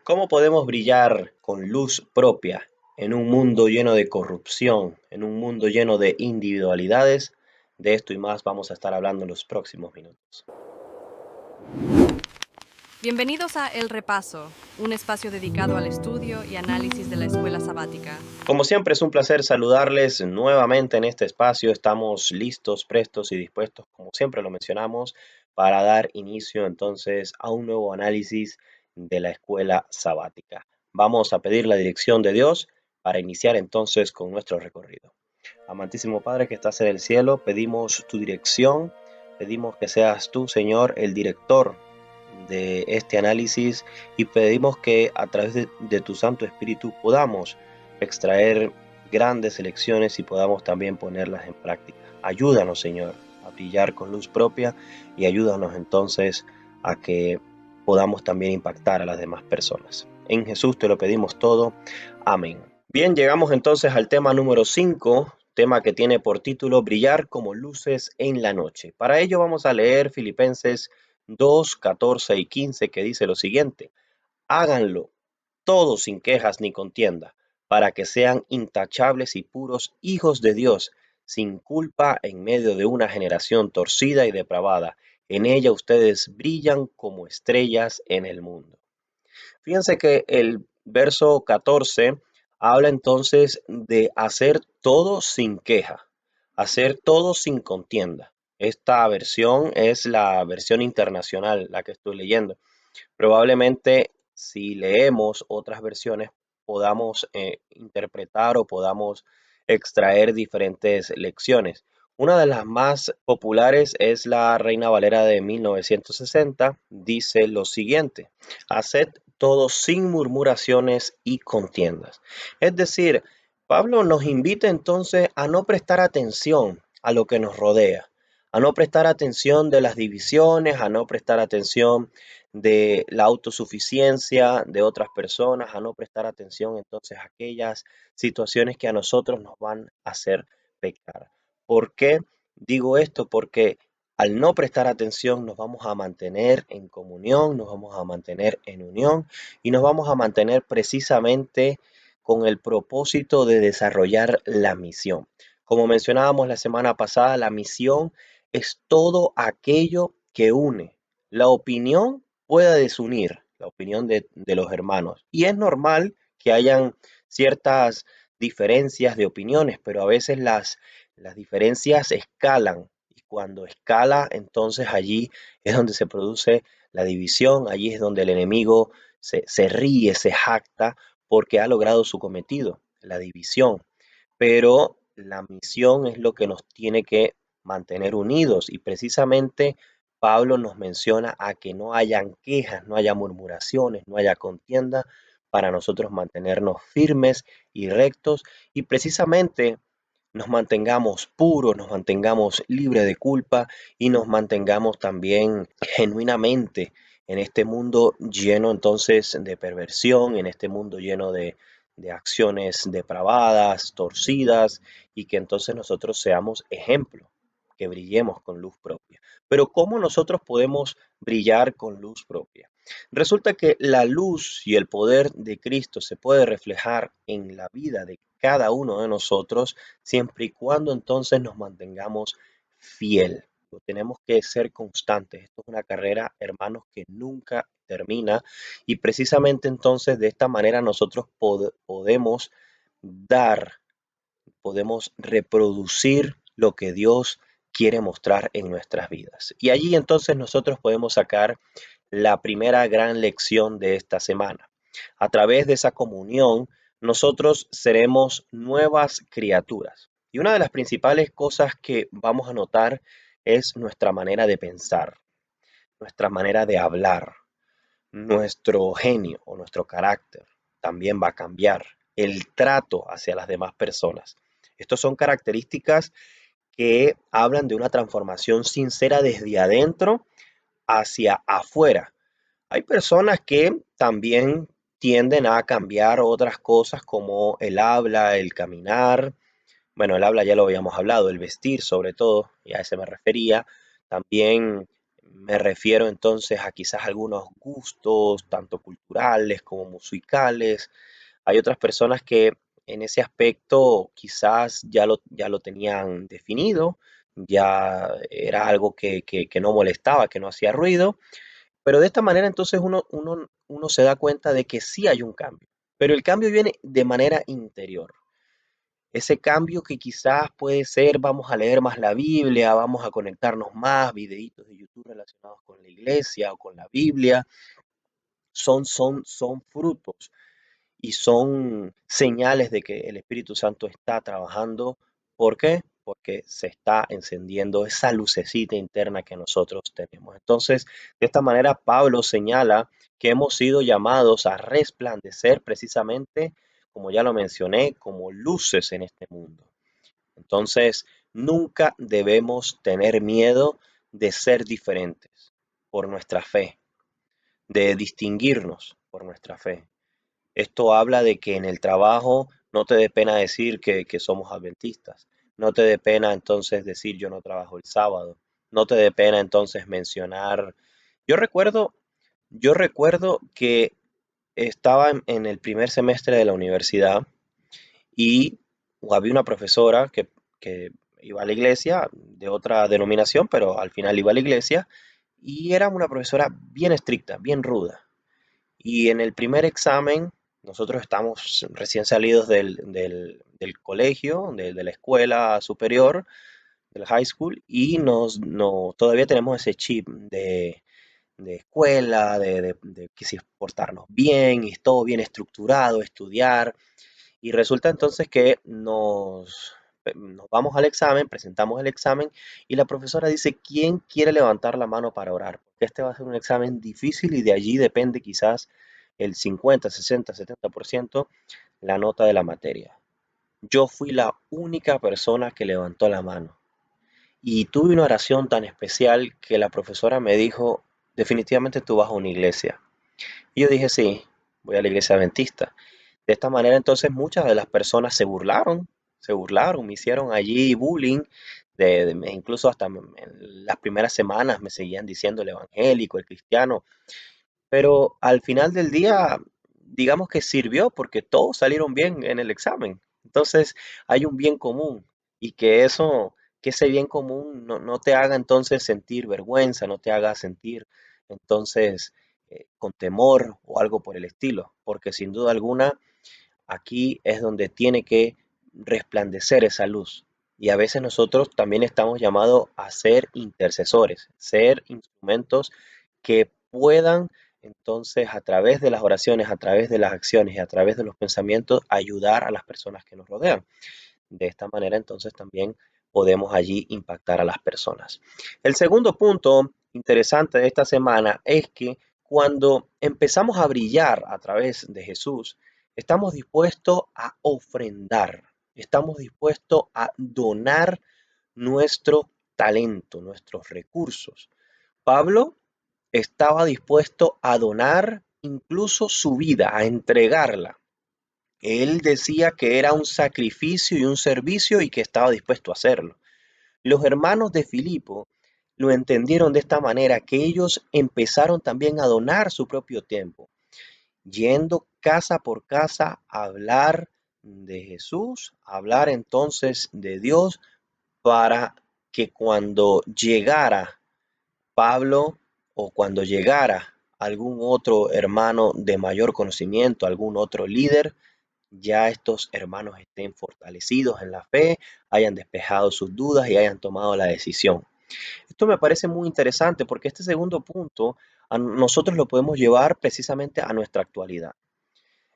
¿Cómo podemos brillar con luz propia en un mundo lleno de corrupción, en un mundo lleno de individualidades? De esto y más vamos a estar hablando en los próximos minutos. Bienvenidos a El Repaso, un espacio dedicado al estudio y análisis de la escuela sabática. Como siempre es un placer saludarles nuevamente en este espacio. Estamos listos, prestos y dispuestos, como siempre lo mencionamos, para dar inicio entonces a un nuevo análisis de la escuela sabática. Vamos a pedir la dirección de Dios para iniciar entonces con nuestro recorrido. Amantísimo Padre que estás en el cielo, pedimos tu dirección, pedimos que seas tú, Señor, el director de este análisis y pedimos que a través de tu Santo Espíritu podamos extraer grandes lecciones y podamos también ponerlas en práctica. Ayúdanos, Señor, a brillar con luz propia y ayúdanos entonces a que podamos también impactar a las demás personas. En Jesús te lo pedimos todo. Amén. Bien, llegamos entonces al tema número 5, tema que tiene por título Brillar como luces en la noche. Para ello vamos a leer Filipenses 2, 14 y 15, que dice lo siguiente: háganlo todos sin quejas ni contienda, para que sean intachables y puros hijos de Dios, sin culpa en medio de una generación torcida y depravada. En ella ustedes brillan como estrellas en el mundo. Fíjense que el verso 14 habla entonces de hacer todo sin queja, hacer todo sin contienda. Esta versión es la versión internacional, la que estoy leyendo. Probablemente si leemos otras versiones podamos interpretar o podamos extraer diferentes lecciones. Una de las más populares es la Reina Valera de 1960. Dice lo siguiente: haced todo sin murmuraciones y contiendas. Es decir, Pablo nos invita entonces a no prestar atención a lo que nos rodea, a no prestar atención de las divisiones, a no prestar atención de la autosuficiencia de otras personas, a no prestar atención entonces a aquellas situaciones que a nosotros nos van a hacer pecar. ¿Por qué digo esto? Porque al no prestar atención nos vamos a mantener en comunión, nos vamos a mantener en unión y nos vamos a mantener precisamente con el propósito de desarrollar la misión. Como mencionábamos la semana pasada, la misión es todo aquello que une. La opinión pueda desunir, la opinión de los hermanos. Y es normal que hayan ciertas diferencias de opiniones, pero a veces las diferencias escalan. Y cuando escala, entonces allí es donde se produce la división, allí es donde el enemigo se ríe, se jacta, porque ha logrado su cometido, la división. Pero la misión es lo que nos tiene que mantener unidos y precisamente Pablo nos menciona a que no hayan quejas, no haya murmuraciones, no haya contienda, para nosotros mantenernos firmes y rectos y precisamente nos mantengamos puros, nos mantengamos libres de culpa y nos mantengamos también genuinamente en este mundo lleno entonces de perversión, en este mundo lleno de acciones depravadas, torcidas, y que entonces nosotros seamos ejemplo, que brillemos con luz propia. Pero ¿cómo nosotros podemos brillar con luz propia? Resulta que la luz y el poder de Cristo se puede reflejar en la vida de cada uno de nosotros siempre y cuando entonces nos mantengamos fiel. Tenemos que ser constantes. Esto es una carrera, hermanos, que nunca termina y precisamente entonces de esta manera nosotros podemos dar, podemos reproducir lo que Dios quiere mostrar en nuestras vidas. Y allí entonces nosotros podemos sacar la primera gran lección de esta semana. A través de esa comunión, nosotros seremos nuevas criaturas. Y una de las principales cosas que vamos a notar es nuestra manera de pensar, nuestra manera de hablar, nuestro genio o nuestro carácter también va a cambiar. El trato hacia las demás personas. Estas son características que hablan de una transformación sincera desde adentro hacia afuera. Hay personas que también tienden a cambiar otras cosas como el habla, el caminar. Bueno, el habla ya lo habíamos hablado, el vestir sobre todo, y a ese me refería. También Me refiero entonces a quizás algunos gustos, tanto culturales como musicales. Hay otras personas que en ese aspecto quizás ya lo tenían definido, ya era algo que no molestaba, que no hacía ruido, pero de esta manera entonces uno se da cuenta de que sí hay un cambio, pero el cambio viene de manera interior. Ese cambio que quizás puede ser, vamos a leer más la Biblia, vamos a conectarnos más, videitos de YouTube relacionados con la iglesia o con la Biblia, son frutos y son señales de que el Espíritu Santo está trabajando. ¿Por qué? Porque se está encendiendo esa lucecita interna que nosotros tenemos. Entonces, de esta manera, Pablo señala que hemos sido llamados a resplandecer precisamente, como ya lo mencioné, como luces en este mundo. Entonces, nunca debemos tener miedo de ser diferentes por nuestra fe, de distinguirnos por nuestra fe. Esto habla de que en el trabajo no te dé pena decir que somos adventistas. No te dé pena entonces decir yo no trabajo el sábado. No te dé pena entonces mencionar. Yo recuerdo, yo recuerdo que estaba en el primer semestre de la universidad y había una profesora que iba a la iglesia, de otra denominación, pero al final iba a la iglesia, y era una profesora bien estricta, bien ruda. Y en el primer examen, nosotros estamos recién salidos del colegio, de la escuela superior, del high school, y todavía tenemos ese chip de escuela, de que si portarnos bien, y todo bien estructurado, estudiar. Y resulta entonces que nos vamos al examen, presentamos el examen, y la profesora dice, ¿quién quiere levantar la mano para orar? Porque este va a ser un examen difícil y de allí depende quizás el 50, 60, 70% la nota de la materia. Yo fui la única persona que levantó la mano y tuve una oración tan especial que la profesora me dijo, definitivamente tú vas a una iglesia. Y yo dije, sí, voy a la iglesia adventista. De esta manera entonces muchas de las personas se burlaron, me hicieron allí bullying, incluso hasta en las primeras semanas me seguían diciendo el evangélico, el cristiano, pero al final del día, digamos que sirvió porque todos salieron bien en el examen. Entonces hay un bien común y que ese bien común no te haga entonces sentir vergüenza, no te haga sentir entonces con temor o algo por el estilo, porque sin duda alguna aquí es donde tiene que resplandecer esa luz. Y a veces nosotros también estamos llamados a ser intercesores, ser instrumentos que puedan entonces a través de las oraciones, a través de las acciones y a través de los pensamientos ayudar a las personas que nos rodean. De esta manera entonces también podemos allí impactar a las personas. El segundo punto interesante de esta semana es que cuando empezamos a brillar a través de Jesús, estamos dispuestos a ofrendar, estamos dispuestos a donar nuestro talento, nuestros recursos. Pablo estaba dispuesto a donar incluso su vida, a entregarla. Él decía que era un sacrificio y un servicio y que estaba dispuesto a hacerlo. Los hermanos de Filipo lo entendieron de esta manera, que ellos empezaron también a donar su propio tiempo, yendo casa por casa a hablar de Jesús, a hablar entonces de Dios, para que cuando llegara Pablo o cuando llegara algún otro hermano de mayor conocimiento, algún otro líder, ya estos hermanos estén fortalecidos en la fe, hayan despejado sus dudas y hayan tomado la decisión. Esto me parece muy interesante porque este segundo punto nosotros lo podemos llevar precisamente a nuestra actualidad.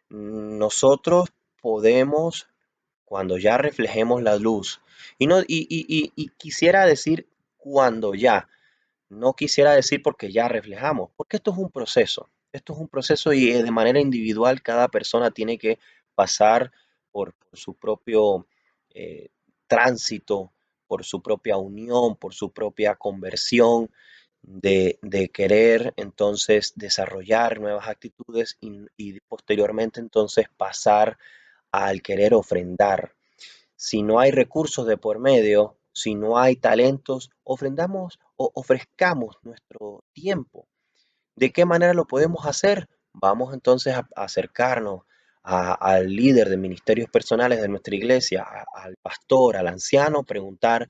Nosotros podemos, cuando ya reflejemos la luz, y quisiera decir cuando ya, no quisiera decir porque ya reflejamos, porque esto es un proceso y de manera individual cada persona tiene que pasar por su propio eh, tránsito, por su propia unión, por su propia conversión, de querer entonces desarrollar nuevas actitudes y posteriormente entonces pasar al querer ofrendar. Si no hay recursos de por medio, si no hay talentos, ofrezcamos nuestro tiempo. ¿De qué manera lo podemos hacer? Vamos entonces a acercarnos al líder de ministerios personales de nuestra iglesia, al pastor, al anciano, preguntar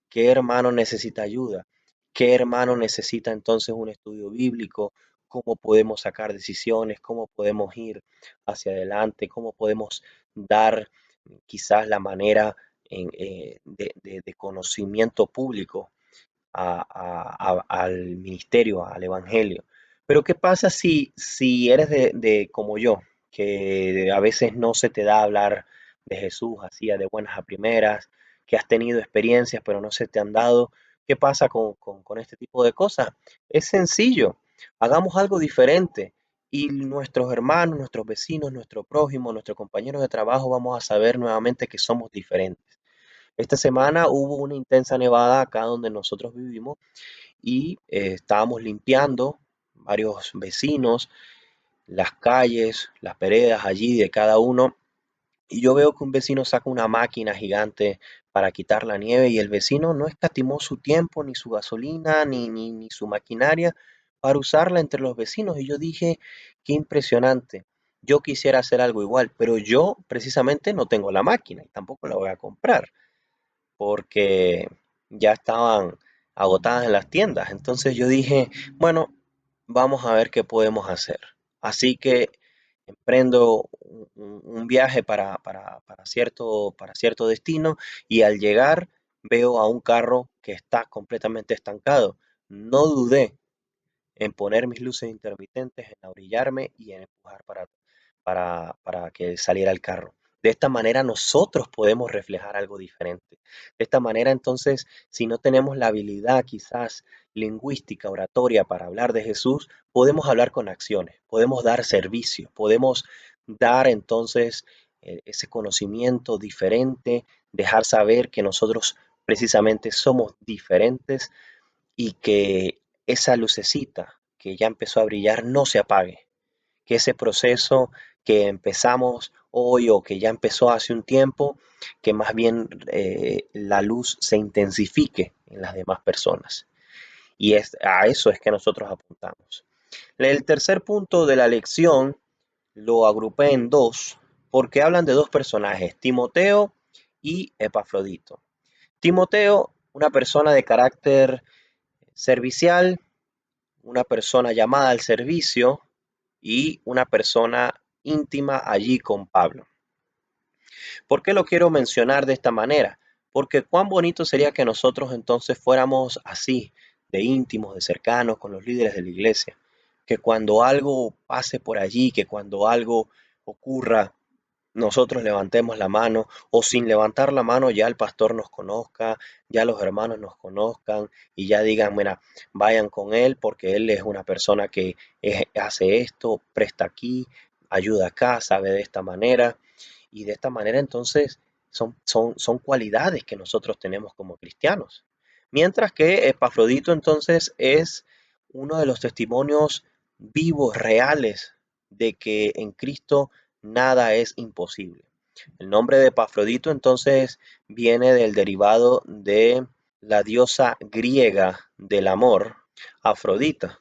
qué hermano necesita ayuda, qué hermano necesita entonces un estudio bíblico, cómo podemos sacar decisiones, cómo podemos ir hacia adelante, cómo podemos dar quizás la manera de conocimiento público al ministerio, al evangelio. Pero ¿qué pasa si eres como yo, que a veces no se te da hablar de Jesús así de buenas a primeras, que has tenido experiencias pero no se te han dado? ¿Qué pasa con este tipo de cosas? Es sencillo, hagamos algo diferente y nuestros hermanos, nuestros vecinos, nuestro prójimo, nuestros compañeros de trabajo vamos a saber nuevamente que somos diferentes. Esta semana hubo una intensa nevada acá donde nosotros vivimos y estábamos limpiando varios vecinos, las calles, las veredas allí de cada uno. Y yo veo que un vecino saca una máquina gigante para quitar la nieve y el vecino no escatimó su tiempo, ni su gasolina, ni su maquinaria para usarla entre los vecinos. Y yo dije, qué impresionante. Yo quisiera hacer algo igual, pero yo precisamente no tengo la máquina y tampoco la voy a comprar porque ya estaban agotadas en las tiendas. Entonces yo dije, bueno, vamos a ver qué podemos hacer. Así que emprendo un viaje para cierto destino y al llegar veo a un carro que está completamente estancado. No dudé en poner mis luces intermitentes, en abrillarme y en empujar para que saliera el carro. De esta manera nosotros podemos reflejar algo diferente. De esta manera entonces, si no tenemos la habilidad quizás lingüística, oratoria para hablar de Jesús, podemos hablar con acciones, podemos dar servicio, podemos dar entonces ese conocimiento diferente, dejar saber que nosotros precisamente somos diferentes y que esa lucecita que ya empezó a brillar no se apague, que ese proceso que empezamos hoy o que ya empezó hace un tiempo, que más bien la luz se intensifique en las demás personas. Y a eso es que nosotros apuntamos. El tercer punto de la lección lo agrupé en dos, porque hablan de dos personajes, Timoteo y Epafrodito. Timoteo, una persona de carácter servicial, una persona llamada al servicio y una persona íntima allí con Pablo. ¿Por qué lo quiero mencionar de esta manera? Porque cuán bonito sería que nosotros entonces fuéramos así, de íntimos, de cercanos con los líderes de la iglesia. Que cuando algo pase por allí, que cuando algo ocurra, nosotros levantemos la mano o sin levantar la mano ya el pastor nos conozca, ya los hermanos nos conozcan y ya digan, mira, vayan con él porque él es una persona que hace esto, presta aquí, ayuda acá, sabe de esta manera y de esta manera entonces son cualidades que nosotros tenemos como cristianos. Mientras que Epafrodito entonces es uno de los testimonios vivos, reales, de que en Cristo nada es imposible. El nombre de Epafrodito entonces viene del derivado de la diosa griega del amor, Afrodita,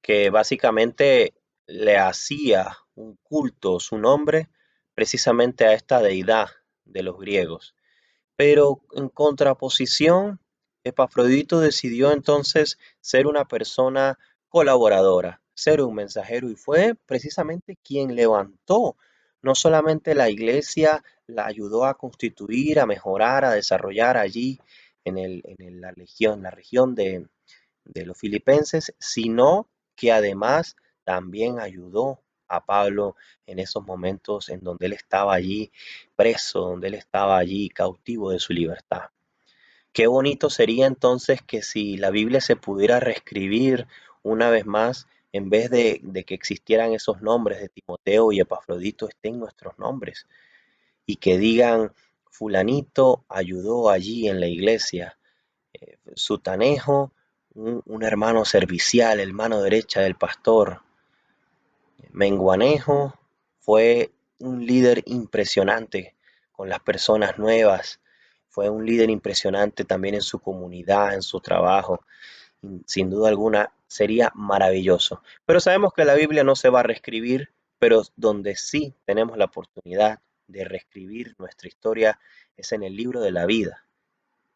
que básicamente le hacía un culto su nombre precisamente a esta deidad de los griegos. Pero en contraposición, Epafrodito decidió entonces ser una persona colaboradora, ser un mensajero y fue precisamente quien levantó no solamente la iglesia, la ayudó a constituir, a mejorar, a desarrollar allí la región de los filipenses, sino que además también ayudó a Pablo en esos momentos en donde él estaba allí preso, donde él estaba allí cautivo de su libertad. Qué bonito sería entonces que si la Biblia se pudiera reescribir una vez más, en vez de que existieran esos nombres de Timoteo y Epafrodito, estén nuestros nombres y que digan, fulanito ayudó allí en la iglesia, Sutanejo, un hermano servicial, el mano derecha del pastor. Menguanejo fue un líder impresionante con las personas nuevas, fue un líder impresionante también en su comunidad, en su trabajo. sin duda alguna sería maravilloso. Pero sabemos que la Biblia no se va a reescribir, pero donde sí tenemos la oportunidad de reescribir nuestra historia es en el libro de la vida.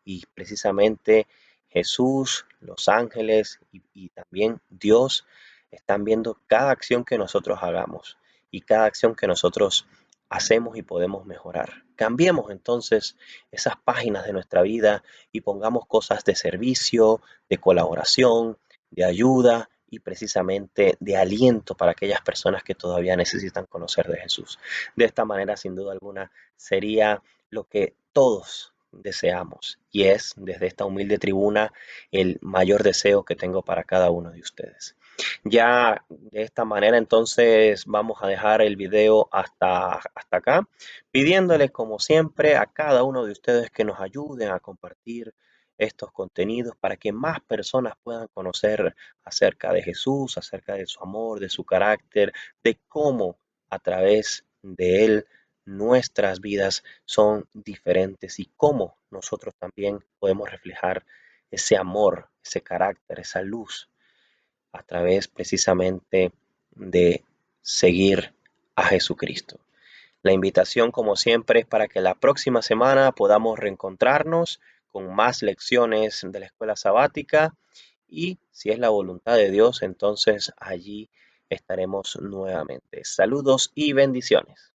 Y precisamente Jesús, los ángeles y también Dios están viendo cada acción que nosotros hagamos y cada acción que nosotros hacemos y podemos mejorar. Cambiemos entonces esas páginas de nuestra vida y pongamos cosas de servicio, de colaboración, de ayuda y precisamente de aliento para aquellas personas que todavía necesitan conocer de Jesús. De esta manera, sin duda alguna, sería lo que todos deseamos y es desde esta humilde tribuna el mayor deseo que tengo para cada uno de ustedes. Ya de esta manera entonces vamos a dejar el video hasta acá, pidiéndoles como siempre a cada uno de ustedes que nos ayuden a compartir estos contenidos para que más personas puedan conocer acerca de Jesús, acerca de su amor, de su carácter, de cómo a través de él nuestras vidas son diferentes y cómo nosotros también podemos reflejar ese amor, ese carácter, esa luz a través precisamente de seguir a Jesucristo. La invitación, como siempre, es para que la próxima semana podamos reencontrarnos con más lecciones de la escuela sabática y, si es la voluntad de Dios, entonces allí estaremos nuevamente. Saludos y bendiciones.